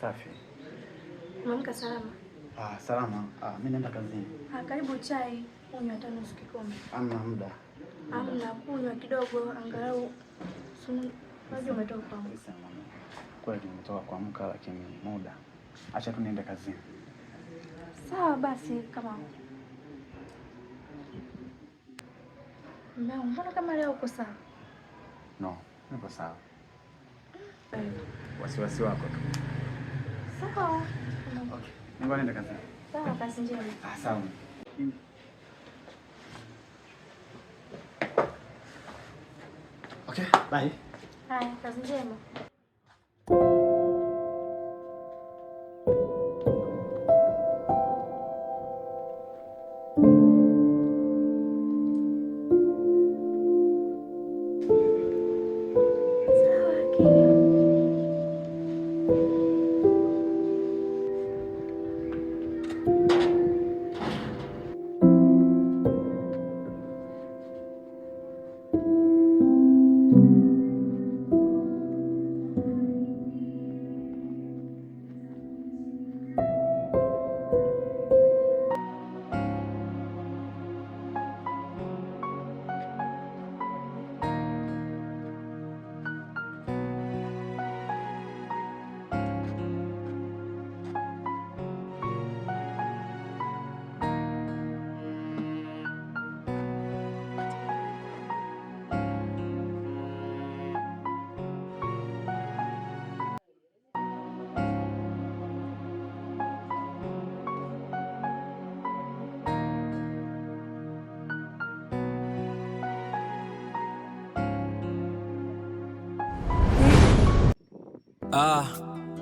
Safi. Umeamka salama? Salama. Mimi naenda kazini. Karibu chai, unywa hata nusu kikombe. Hamna muda. Hamna, kunywa kidogo angalau. Unajua umetoka kuamka. Kweli nimetoka kuamka lakini muda. Acha tu niende kazini. Sawa basi kama. Mbona kama leo uko sawa? No, niko sawa. Wasiwasi wako tu. Sawa. Okay. Ngoja niende kazini. Sawa, kazi njema. Sawa. Okay, bye. Haya, kazi njema.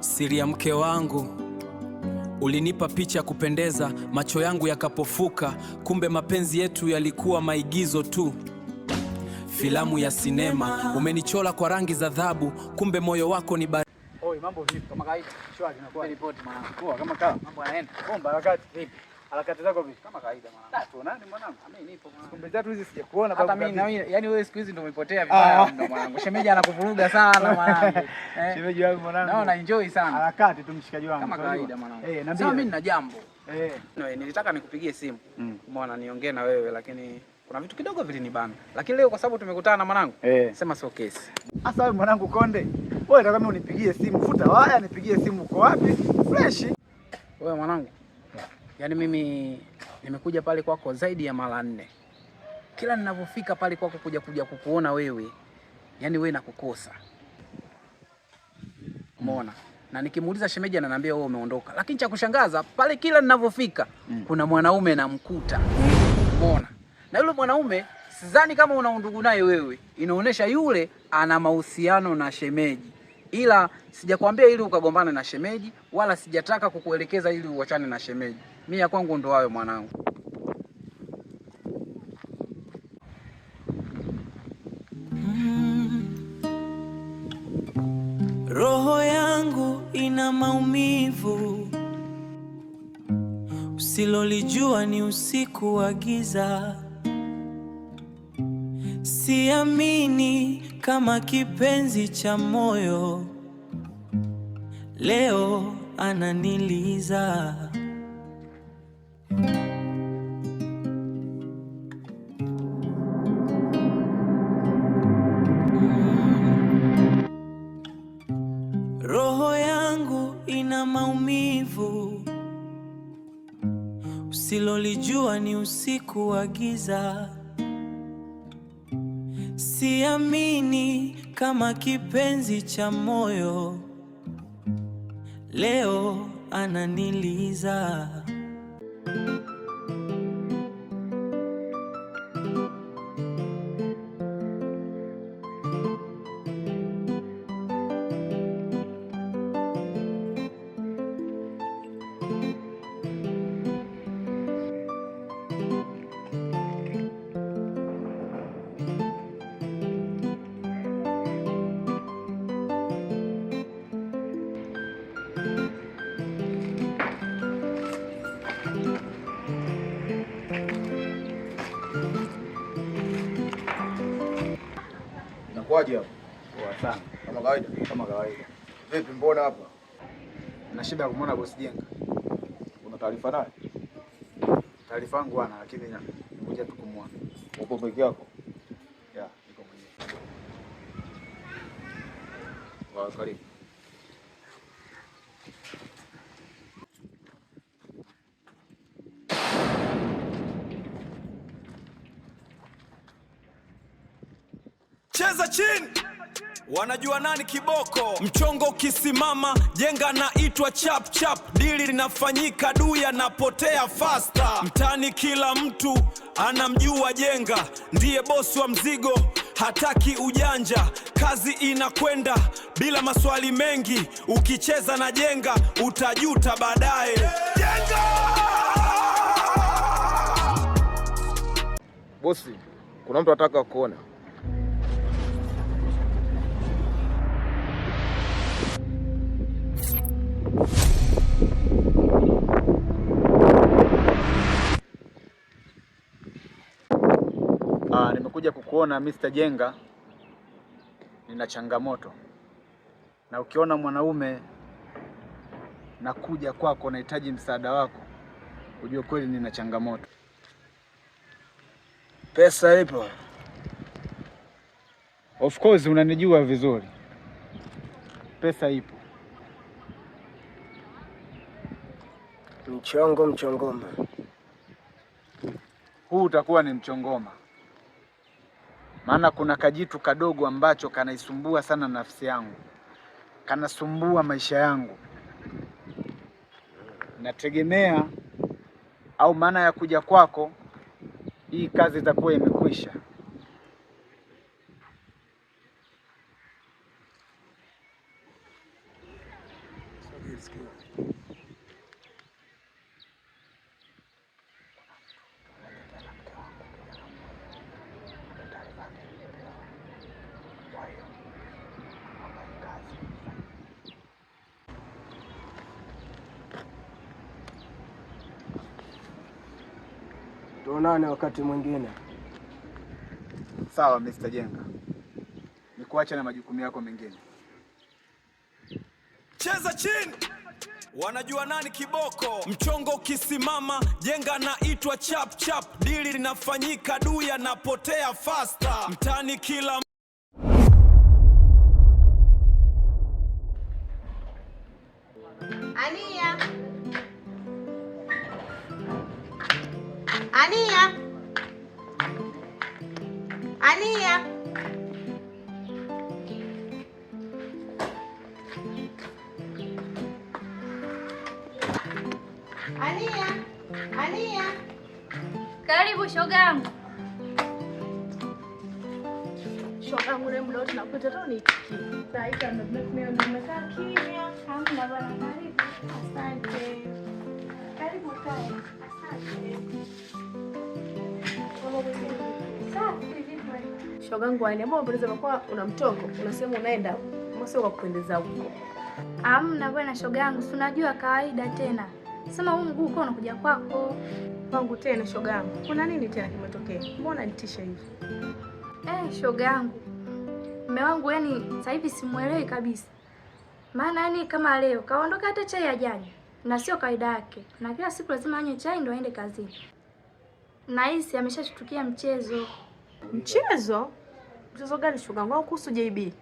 Siri ya mke wangu, ulinipa picha ya kupendeza, macho yangu yakapofuka, kumbe mapenzi yetu yalikuwa maigizo tu, filamu ya sinema. Umenichola kwa rangi za dhahabu, kumbe moyo wako ni Oi, mambo vipi? Kama kawaida. Shwari na kwa ripoti mwanangu. Poa kama kawa. Mambo yanaenda. Bomba harakati. Vipi? Harakati zako vipi? Kama kawaida mwanangu. Tuonane mwanangu. Mimi nipo mwanangu. Kumbe zetu hizi sijakuona hata mimi na wewe, yani wewe siku hizi ndio umepotea vibaya mno mwanangu. Shemeji anakuvuruga sana mwanangu. Shemeji wangu mwanangu. Naona enjoy sana. Harakati tu mshikaji wangu. Kama kawaida mwanangu. Niambie. Sasa mimi nina jambo. Nilitaka nikupigie simu. Umeona niongee na wewe lakini kuna vitu kidogo vilinibana. Lakini leo kwa sababu tumekutana na mwanangu, sema sio kesi. Sasa wewe mwanangu Konde, wewe unataka mimi unipigie simu, futa waya nipigie simu, uko wapi? Fresh. Wewe mwanangu. Yaani mimi nimekuja pale kwako zaidi ya mara 4. Kila ninapofika pale kwako kuja kukuona wewe, yani wewe nakukosa. Umeona? Na nikimuuliza shemeji ananiambia wewe umeondoka. Lakini cha kushangaza pale kila ninapofika kuna mwanaume namkuta. Umeona? Na yule mwanaume sidhani kama una undugu naye wewe. Inaonesha yule ana mahusiano na shemeji. Ila sijakwambia ili ukagombane na shemeji wala sijataka kukuelekeza ili uachane na shemeji. Mimi ya kwangu ndo hayo mwanangu. Roho yangu ina maumivu, usilolijua ni usiku wa giza. Siamini kama kipenzi cha moyo leo ananiliza. maumivu. Usilolijua ni usiku wa giza. Siamini kama kipenzi cha moyo leo ananiliza. Inakuaje hapo? Poa sana. Kama kawaida? Kama kawaida. Vipi, mbona hapa? Na shida ya kumwona bosi Jenga. Una taarifa naye? Taarifa yangu ana, lakini nimekuja tu kumwona. Upo peke yako? Ya, niko mwenyewe. Karibu. Cheza chini, wanajua nani kiboko. Mchongo ukisimama Jenga naitwa chap chap. Dili linafanyika Duya napotea faster. Mtani kila mtu anamjua Jenga, ndiye bosi wa mzigo, hataki ujanja. Kazi inakwenda bila maswali mengi. Ukicheza na Jenga utajuta baadaye. Jenga! Bosi, kuna mtu anataka kuona. Nimekuja kukuona Mr. Jenga. Nina changamoto. Na ukiona mwanaume nakuja kwako nahitaji msaada wako, ujue kweli nina changamoto. Pesa ipo? Of course unanijua vizuri. Pesa ipo. Mchongoma. Huu utakuwa ni mchongoma. Maana kuna kajitu kadogo ambacho kanaisumbua sana nafsi yangu. Kanasumbua maisha yangu. Nategemea au maana ya kuja kwako hii kazi itakuwa imekwisha. Tuonane wakati mwingine. Sawa Mr. Jenga. Nikuache na majukumu yako mengine. Cheza chini, wanajua nani kiboko. Mchongo ukisimama Jenga naitwa chap chap. Dili linafanyika Duya napotea faster. Mtani kila Ania. Ania. Ania. Ania. Ania. Karibu shogangu. Shogangu leo muda wote nakuita tu niitikie. Saika nimekaa kimya. Hamna bwana, karibu. Asante. Karibu kae. Asante. Shogangu wani, mbona unapendeza kwa una mtoko? Unasema unaenda, mbona kwa kupendeza huko? Hamna bwana shogangu, si unajua kawaida tena. Sema huu mguu uko unakuja kwako. Kwangu tena shogangu. Kuna nini tena kimetokea? Mbona nitisha hivi? Shogangu. Mume wangu yani sasa hivi simuelewi kabisa. Maana yani kama leo kaondoka hata chai hajanywa. Na sio kawaida yake. Na kila siku lazima anywe chai ndio aende kazini. Na hisi ameshashtukia mchezo. Mchezo? Mchezo gani shogangu? Au kuhusu JB?